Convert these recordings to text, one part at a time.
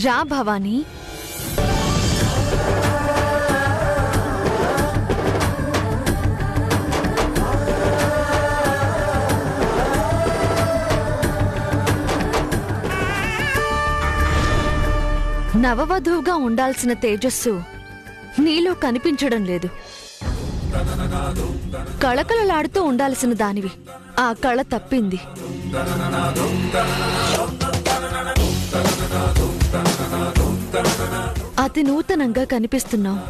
రా భవానీ. నవవధువుగా ఉండాల్సిన తేజస్సు నీలో కనిపించడం లేదు. కళకళలాడుతూ ఉండాల్సిన దానివి, ఆ కళ తప్పింది. అతి నూతనంగా కనిపిస్తున్నావు.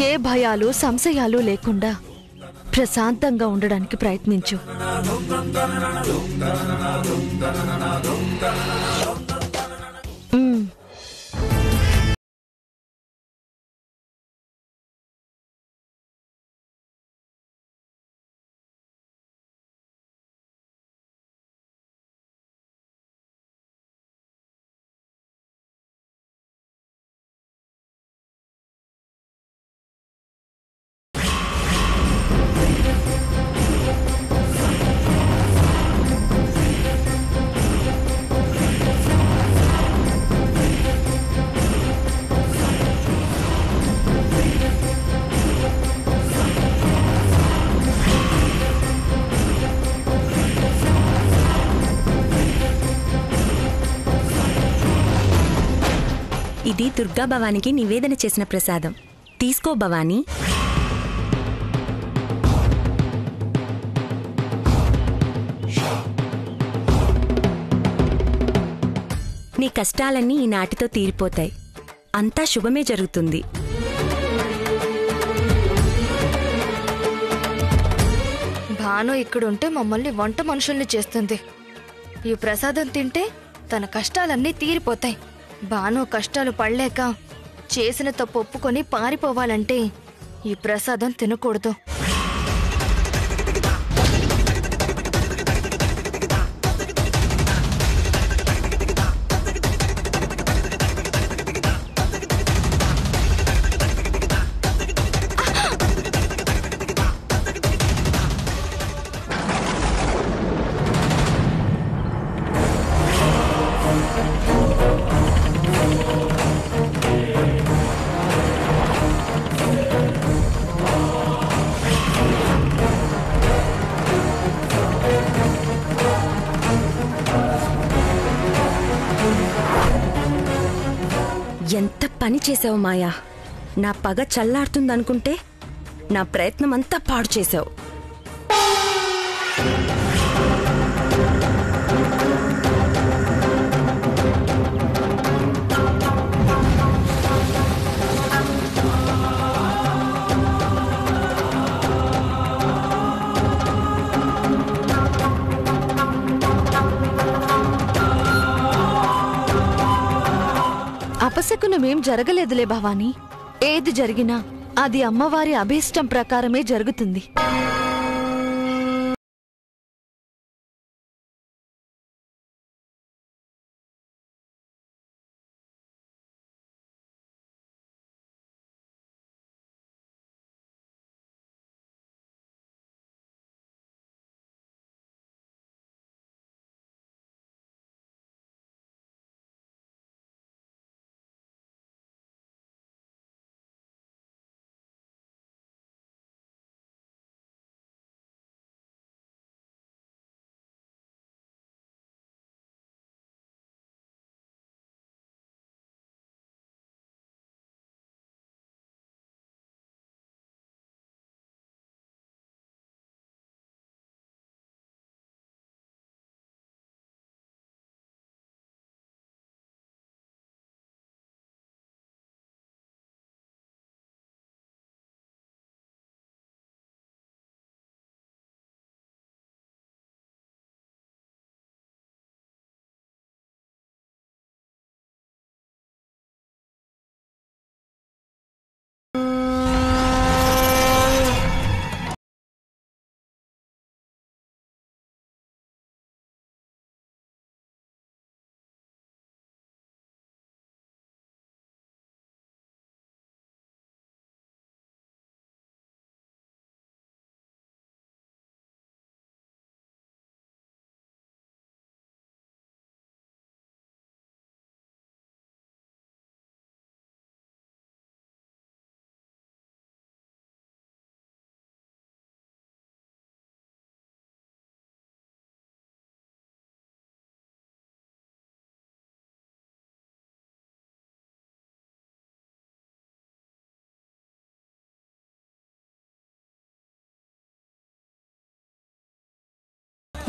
ఏ భయాలు సంశయాలు లేకుండా ప్రశాంతంగా ఉండడానికి ప్రయత్నించు. ఇది దుర్గా భవానికి నివేదన చేసిన ప్రసాదం. తీసుకో భవానీ. నీ కష్టాలన్నీ ఈనాటితో తీరిపోతాయి. అంతా శుభమే జరుగుతుంది. భాను ఇక్కడుంటే మమ్మల్ని వంట మనుషుల్ని చేస్తుంది. ఈ ప్రసాదం తింటే తన కష్టాలన్నీ తీరిపోతాయి. భాను కష్టాలు పడలేక చేసిన తప్పు ఒప్పుకొని పారిపోవాలంటే ఈ ప్రసాదం తినకూడదు. ఎంత పని చేసావు మాయా. నా పగ చల్లారుతుందనుకుంటే నా ప్రయత్నం అంతా పాడు చేసావు. అపశకునమేం జరగలేదులే భవానీ. ఏది జరిగినా అది అమ్మవారి అభీష్టం ప్రకారమే జరుగుతుంది.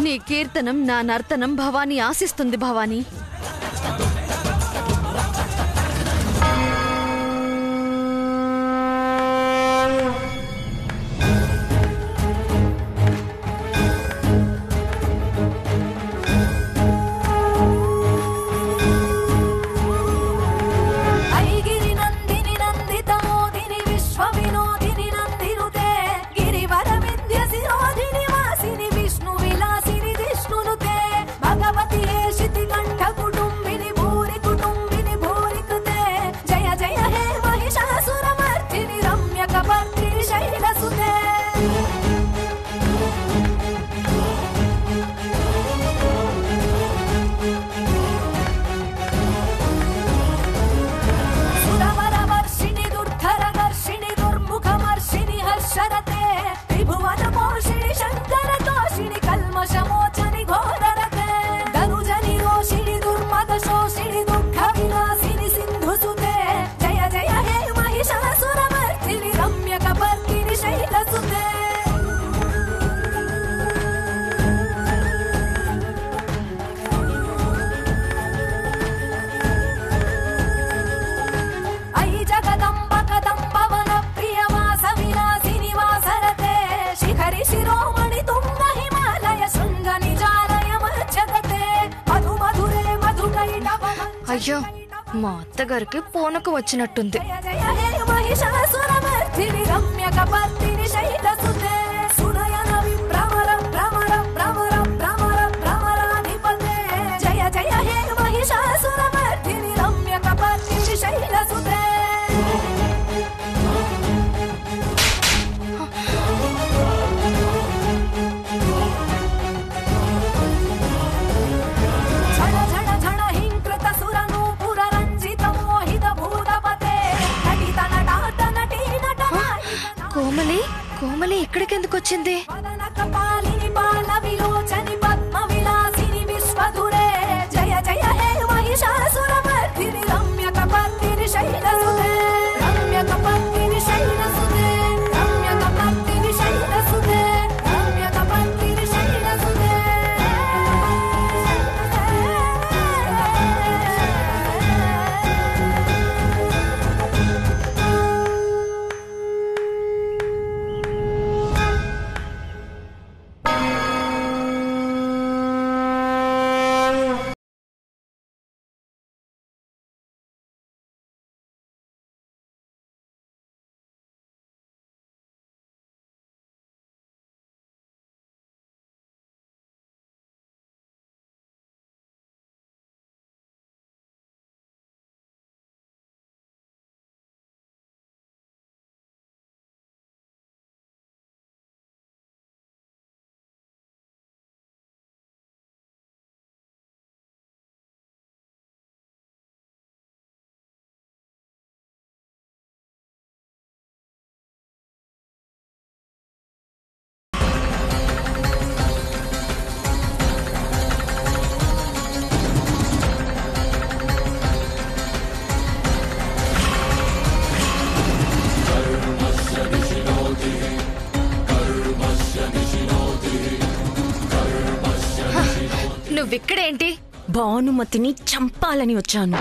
నీ కీర్తనం నా నర్తనం భవానీ ఆశిస్తుంది భవానీ. అయ్యో, మా అత్తగారికి పూనకు వచ్చినట్టుంది. కోమలి ఇక్కడికెందుకు వచ్చింది? నువ్విక్కడేంటి? భానుమతిని చంపాలని వచ్చాను.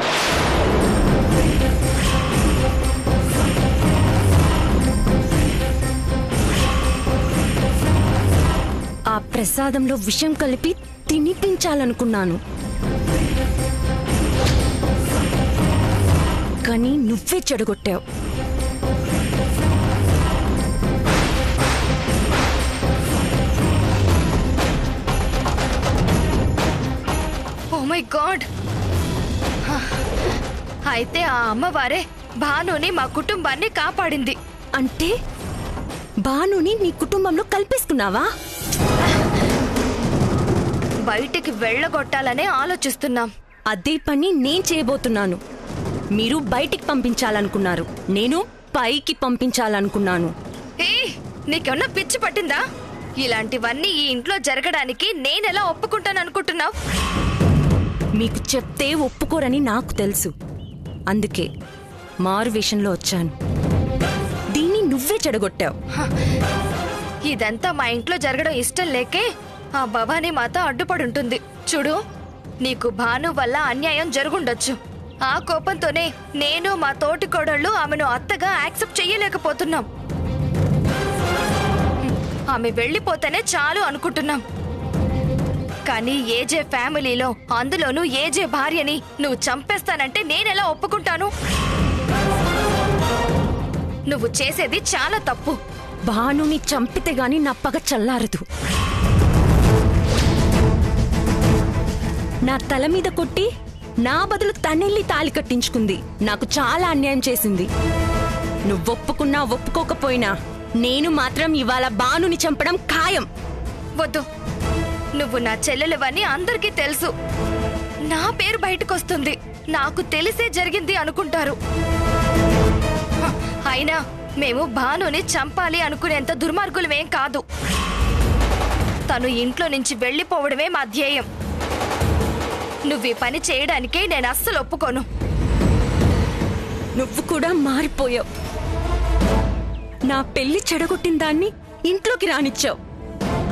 ఆ ప్రసాదంలో విషం కలిపి తినిపించాలనుకున్నాను, కానీ నువ్వే చెడగొట్టావు. Oh my God! అయితే ఆ అమ్మవారే భానుని మా కుటుంబాన్ని కాపాడింది. అంటే భానుని నీ కుటుంబంలో కల్పిస్తున్నావా? బయటికి వెళ్ళగొట్టాలనే ఆలోచిస్తున్నాం. అదే పని నేను చేయబోతున్నాను. మీరు బయటికి పంపించాలనుకున్నారు, నేను పైకి పంపించాలనుకున్నాను. నీకేమన్నా పిచ్చి పట్టిందా? ఇలాంటివన్నీ ఈ ఇంట్లో జరగడానికి నేనెలా ఒప్పుకుంటాననుకుంటున్నావు? మీకు చెప్తే ఒప్పుకోరని నాకు తెలుసు, అందుకే మారు వేషంలో వచ్చాను. దీన్ని నువ్వే చెడగొట్టావు. ఇదంతా మా ఇంట్లో జరగడం ఇష్టం లేకే ఆ భవానీ మాత అడ్డుపడుంటుంది. చూడు, నీకు భాను వల్ల అన్యాయం జరుగుండొచ్చు. ఆ కోపంతోనే నేను మా తోటి కోడళ్ళు ఆమెను అత్తగా యాక్సెప్ట్ చెయ్యలేకపోతున్నాం. ఆమె వెళ్ళిపోతేనే చాలు అనుకుంటున్నాం. కానీ ఏజే ఫ్యామిలీలో, అందులోనూ ఏజే భార్యని నువ్వు చంపేస్తానంటే నేనెలా ఒప్పుకుంటాను? నువ్వు చేసేది చాలా తప్పు. భానుని చంపితే గాని నా పగ చల్లారదు. నా తల మీద కొట్టి నా బదులు తనెళ్ళి తాళి కట్టించుకుంది. నాకు చాలా అన్యాయం చేసింది. నువ్వొప్పుకున్నా ఒప్పుకోకపోయినా నేను మాత్రం ఇవాళ భానుని చంపడం ఖాయం. వద్దు, నువ్వు నా చెల్లెలవని అందరికీ తెలుసు. నా పేరు బయటకొస్తుంది. నాకు తెలిసే జరిగింది అనుకుంటారు. అయినా మేము భానుని చంపాలి అనుకునేంత దుర్మార్గులమేం కాదు. తను ఇంట్లో నుంచి వెళ్ళిపోవడమే మా ధ్యేయం. నువ్వు ఈ పని చేయడానికే నేను అస్సలు ఒప్పుకోను. నువ్వు కూడా మారిపోయావు. నా పెళ్లి చెడగొట్టిన దాన్ని ఇంట్లోకి రానిచ్చావు.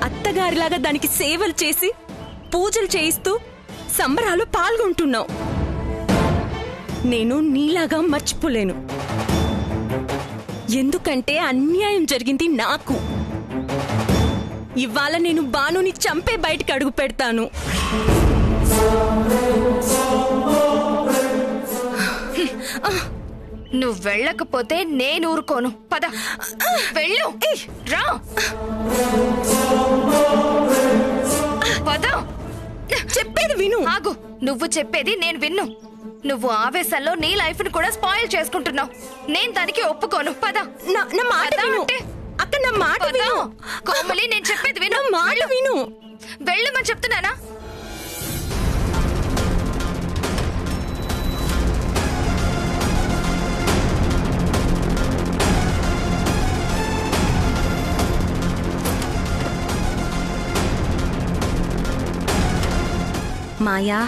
అత్తగారిలాగా దానికి సేవలు చేసి పూజలు చేయిస్తూ సంబరాలు పాల్గొంటున్నావు. నేను నీలాగా మర్చిపోలేను. ఎందుకంటే అన్యాయం జరిగింది నాకు. ఇవాళ నేను భానుని చంపే బయటికి అడుగు పెడతాను. నువ్వు వెళ్ళకపోతే నేను ఊరుకోను. పద, వెళ్ళు. రా, పద. చెప్పేది విను. ఆగు, నువ్వు చెప్పేది నేను విన్ను. నువ్వు ఆవేశంలో నీ లైఫ్ ని కూడా స్పాయిల్ చేసుకుంటున్నావు. నేను దానికి ఒప్పుకోను. పద. నా మాట విను. అక్క, నా మాట విను. కోమలి, నేను చెప్పేది విను. మాట విను. వెళ్ళమని చెప్తున్నానా? మాయా,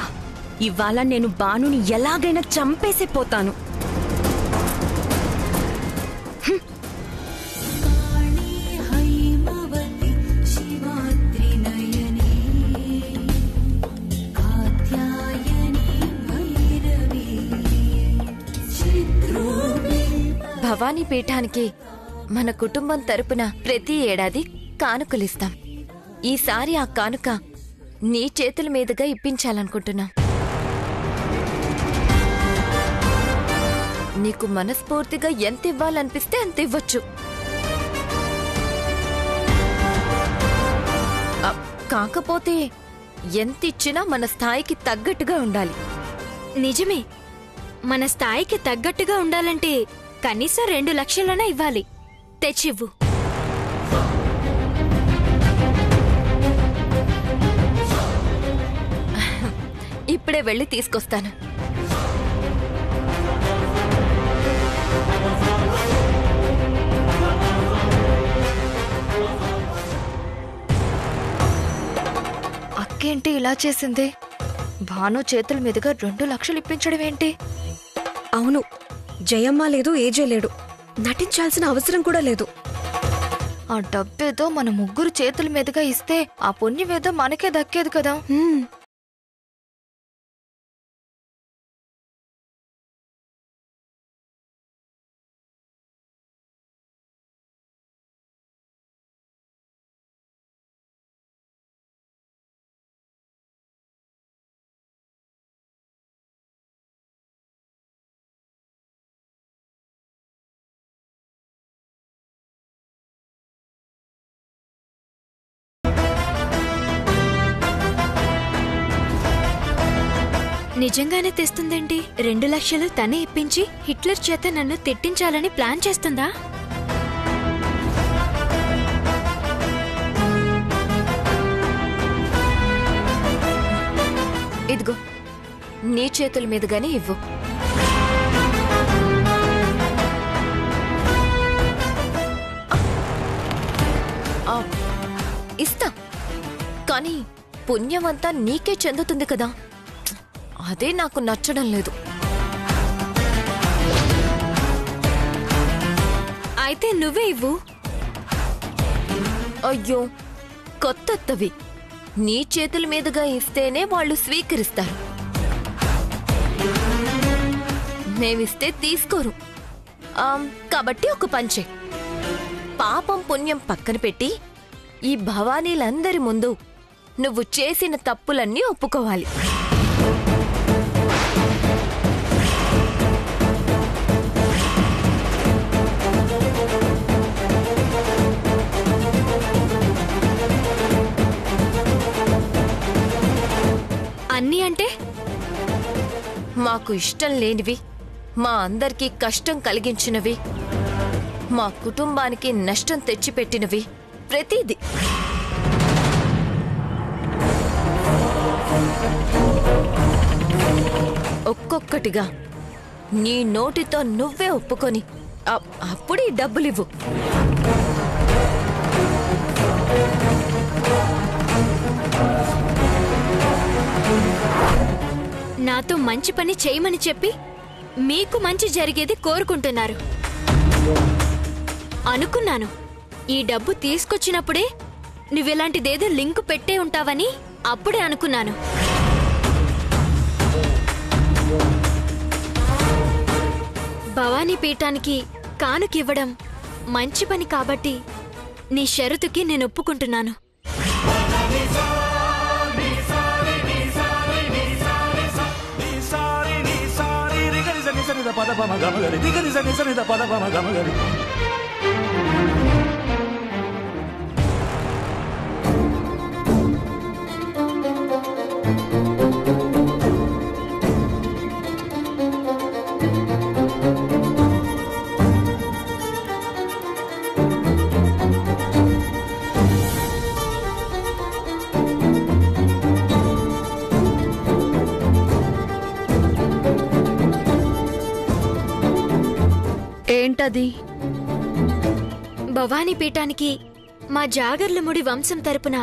ఇవాళ నేను భానుని ఎలాగైనా చంపేసి పోతాను. భవానీ పీఠానికి మన కుటుంబం తరపున ప్రతి ఏడాది కానుకలిస్తాం. ఈసారి ఆ కానుక నీ చేతుల మీదుగా ఇప్పించాలనుకుంటున్నా. నీకు మనస్ఫూర్తిగా ఎంత ఇవ్వాలనిపిస్తే అంత ఇవ్వచ్చు. కాకపోతే ఎంత ఇచ్చినా మన స్థాయికి తగ్గట్టుగా ఉండాలి. నిజమే, మన స్థాయికి తగ్గట్టుగా ఉండాలంటే కనీసం 2 లక్షలైనా ఇవ్వాలి. తెచ్చివ్వు. ఇప్పుడే వెళ్ళి తీసుకొస్తాను. అక్కేంటి ఇలా చేసింది? భాను చేతుల మీదుగా 2 లక్షలు ఇప్పించడం ఏంటి? అవును, జయమ్మ లేదు, ఏజే లేడు. నటించాల్సిన అవసరం కూడా లేదు. ఆ డబ్బేదో మన ముగ్గురు చేతుల మీదుగా ఇస్తే ఆ పుణ్యమేదో మనకే దక్కేది కదా. నిజంగానే తెస్తుందేంటి? 2 లక్షలు తనే ఇప్పించి హిట్లర్ చేత నన్ను తిట్టించాలని ప్లాన్ చేస్తుందా? ఇదిగో, నీ చేతుల మీదుగానే ఇవ్వు. ఇస్తా, కానీ పుణ్యమంతా నీకే చెందుతుంది కదా. అదే నాకు నచ్చడం లేదు. అయితే నువ్వే ఇవ్వు. అయ్యో, కొత్తవి నీ చేతుల మీదుగా ఇస్తేనే వాళ్ళు స్వీకరిస్తారు. మేమిస్తే తీసుకోరు. కాబట్టి ఒక పంచే, పాపం పుణ్యం పక్కన పెట్టి ఈ భవానీలందరి ముందు నువ్వు చేసిన తప్పులన్నీ ఒప్పుకోవాలి. అన్నీ అంటే మాకు ఇష్టం లేనివి, మా అందరికీ కష్టం కలిగించినవి, మా కుటుంబానికి నష్టం తెచ్చిపెట్టినవి, ప్రతిదీ. ఒక్కొక్కటిగా నీ నోటితో నువ్వే ఒప్పుకొని అప్పుడు ఈ డబ్బులివ్వు. నాతో మంచి పని చేయమని చెప్పి మీకు మంచి జరిగేది కోరుకుంటున్నారు. అనుకున్నాను ఈ డబ్బు తీసుకొచ్చినప్పుడే నువ్వెలాంటిదేదో లింకు పెట్టే ఉంటావని. అప్పుడే అనుకున్నాను. భవానీ పీఠానికి కానుకివ్వడం మంచి పని కాబట్టి నీ షరతుకి నేను ఒప్పుకుంటున్నాను. ఏంటది? భవానీ పీఠానికి మా జాగర్లముడి వంశం తరపున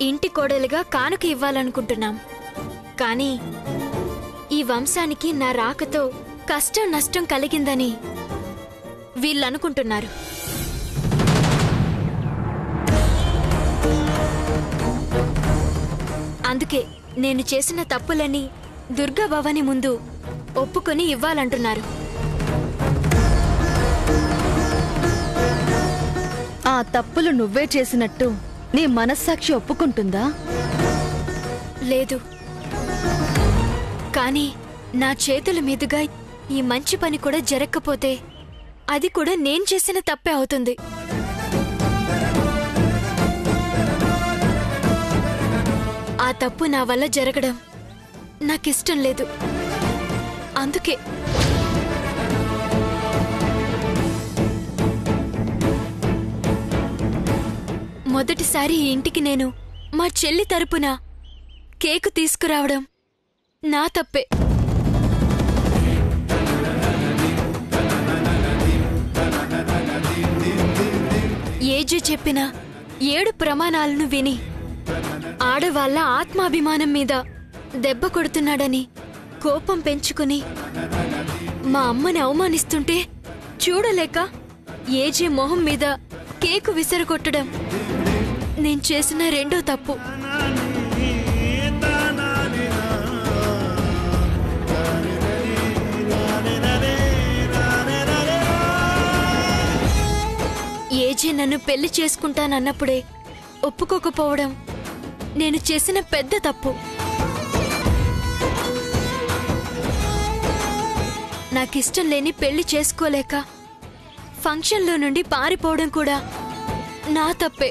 ఇంటి కోడలుగా కానుక ఇవ్వాలనుకుంటున్నాం. కానీ ఈ వంశానికి నా రాకతో కష్టం నష్టం కలిగిందని వీళ్ళనుకుంటున్నారు. అందుకే నేను చేసిన తప్పులని దుర్గా భవానీ ముందు ఒప్పుకొని ఇవ్వాలంటున్నారు. ఆ తప్పులు నువ్వే చేసినట్టు నీ మనస్సాక్షి ఒప్పుకుంటుందా? లేదు. కానీ నా చేతుల మీదుగా ఈ మంచి పని కూడా జరగకపోతే అది కూడా నేను చేసిన తప్పే అవుతుంది. ఆ తప్పు నా వల్ల జరగడం నాకిష్టం లేదు. అందుకే మొదటిసారి ఈ ఇంటికి నేను మా చెల్లి తరపున కేకు తీసుకురావడం నా తప్పే. ఏజీ చెప్పిన 7 ప్రమాణాలను విని ఆడవాళ్ల ఆత్మాభిమానం మీద దెబ్బ కొడుతున్నాడని కోపం పెంచుకుని మా అమ్మని అవమానిస్తుంటే చూడలేక ఏజీ మొహం మీద కేకు విసరగొట్టడం నేను చేసిన రెండో తప్పు. ఏజీ నన్ను పెళ్లి చేసుకుంటానన్నప్పుడే ఒప్పుకోకపోవడం నేను చేసిన పెద్ద తప్పు. నాకిష్టం లేని పెళ్లి చేసుకోలేక ఫంక్షన్లో నుండి పారిపోవడం కూడా నా తప్పే.